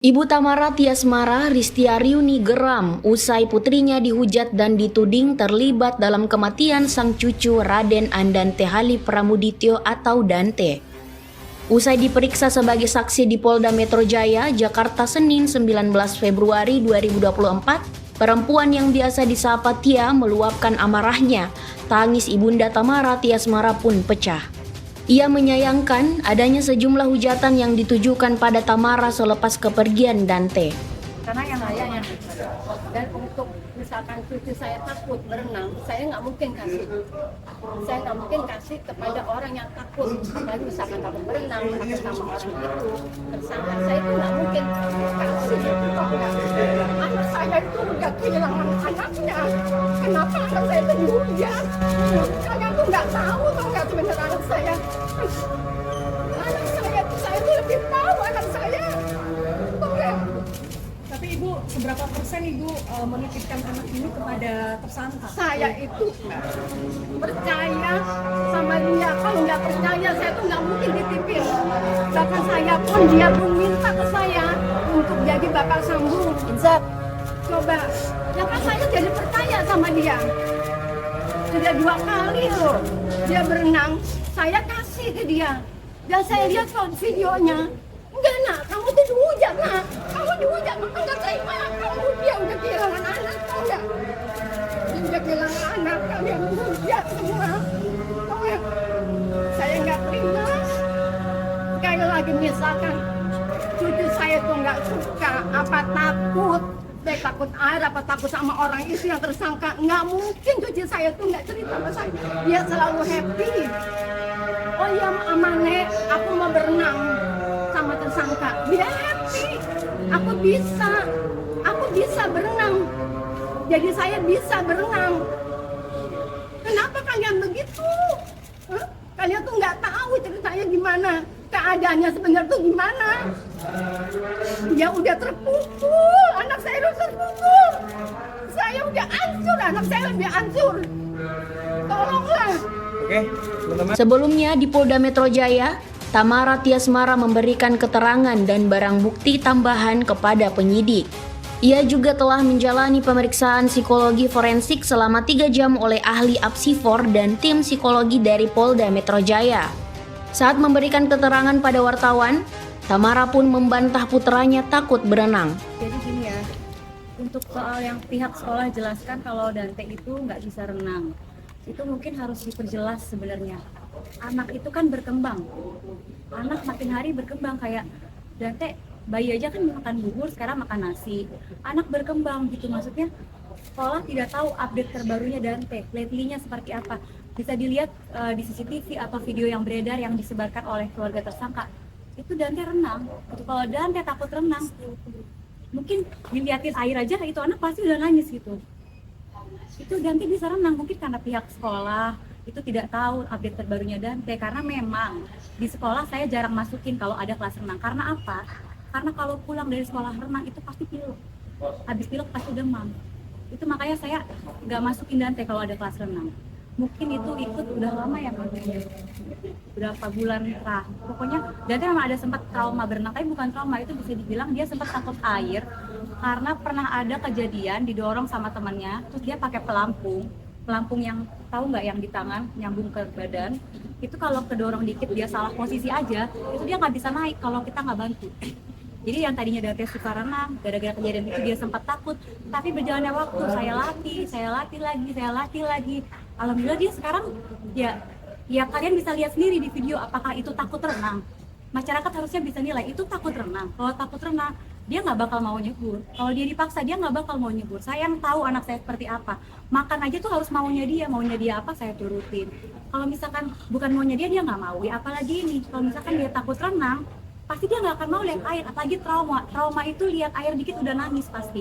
Ibu Tamara Tias marah, Ristiaryuni geram usai putrinya dihujat dan dituding terlibat dalam kematian sang cucu Raden Andante Hali Pramudityo atau Dante. Usai diperiksa sebagai saksi di Polda Metro Jaya, Jakarta Senin 19 Februari 2024, perempuan yang biasa disapa Tia meluapkan amarahnya. Tangis Ibunda Tamara Tias Mara pun pecah. Ia menyayangkan adanya sejumlah hujatan yang ditujukan pada Tamara selepas kepergian Dante. Karena yang ayahnya, dan untuk misalkan cucu saya takut berenang, saya nggak mungkin kasih. Saya nggak mungkin kasih kepada orang yang takut, apalagi misalkan takut berenang, takut sama orang itu tersangka. Saya itu nggak mungkin kasih. Anak saya itu udah kehilangan anaknya. Kenapa anak saya itu dihujat? Saya tuh nggak tahu tuh nggak sebenarnya anak saya. Saya tuh lebih tahu anak saya. Tapi Ibu, seberapa persen Ibu menitipkan anak ini kepada tersangka? Saya itu percaya sama dia. Kalau nggak percaya, saya tuh nggak mungkin ditipin. Bahkan saya pun, dia pun minta ke saya untuk jadi bakal sambung. Insaf. Coba, ya kan saya jadi percaya sama dia. Sudah 2 kali loh dia berenang, saya kasih ke dia. Dan saya lihat kok videonya. Enggak nak, kamu tuh dihujat nak. Kamu dihujat, maka nggak terima. Kamu dia udah kehilangan anak, tau nggak? Dia udah kehilangan anak, kalian dihujat semua. Tau nggak? Saya nggak terima. Sekali lagi misalkan cucu saya tuh nggak suka, apa takut, baik takut air, apa takut sama orang itu yang tersangka. Nggak mungkin cucu saya tuh nggak cerita sama saya. Dia selalu happy. Oh iya Amane, aku mau berenang sama tersangka. Dia happy. Aku bisa berenang. Jadi saya bisa berenang. Kenapa kalian begitu? Hah? Kalian tuh nggak tahu ceritanya gimana, keadaannya sebenarnya tuh gimana. Dia udah terpukul, anak saya udah terpukul. Saya udah hancur, anak saya lebih hancur. Tolonglah. Sebelumnya di Polda Metro Jaya, Tamara Tias Mara memberikan keterangan dan barang bukti tambahan kepada penyidik. Ia juga telah menjalani pemeriksaan psikologi forensik selama 3 jam oleh ahli apsifor dan tim psikologi dari Polda Metro Jaya. Saat memberikan keterangan pada wartawan, Tamara pun membantah putranya takut berenang. Jadi gini ya, untuk soal yang pihak sekolah jelaskan kalau Dante itu nggak bisa renang, itu mungkin harus diperjelas sebenarnya. Anak itu kan berkembang, anak makin hari berkembang, kayak Dante bayi aja kan makan bubur, sekarang makan nasi. Anak berkembang gitu, maksudnya sekolah tidak tahu update terbarunya Dante, lately-nya seperti apa. Bisa dilihat di CCTV atau video yang beredar yang disebarkan oleh keluarga tersangka. Itu Dante renang. Gitu. Kalau Dante takut renang, mungkin dilihatin air aja itu anak pasti udah nangis gitu. Itu Dante bisa renang, mungkin karena pihak sekolah itu tidak tahu update terbarunya Dante. Karena memang di sekolah saya jarang masukin kalau ada kelas renang. Karena apa? Karena kalau pulang dari sekolah renang itu pasti pilek. Habis pilek pasti demam. Itu makanya saya nggak masukin Dante kalau ada kelas renang. Mungkin itu ikut udah lama ya, berapa bulan terakhir. Pokoknya Dante memang ada sempat trauma berenang, tapi bukan trauma, itu bisa dibilang dia sempat takut air karena pernah ada kejadian didorong sama temannya, terus dia pakai pelampung yang tahu nggak yang di tangan nyambung ke badan. Itu kalau kedorong dikit dia salah posisi aja, itu dia nggak bisa naik kalau kita nggak bantu. Jadi yang tadinya Dante suka renang, gara-gara kejadian itu dia sempat takut. Tapi berjalannya waktu, saya latih lagi. Alhamdulillah dia sekarang ya kalian bisa lihat sendiri di video apakah itu takut renang. Masyarakat harusnya bisa nilai itu takut renang. Kalau takut renang, dia nggak bakal mau nyebur. Kalau dia dipaksa, dia nggak bakal mau nyebur. Saya yang tahu anak saya seperti apa. Makan aja tuh harus maunya dia apa saya turutin. Kalau misalkan bukan maunya dia nggak mau. Ya apalagi ini, kalau misalkan dia takut renang, pasti dia nggak akan mau lihat air, apalagi trauma itu lihat air dikit udah nangis pasti.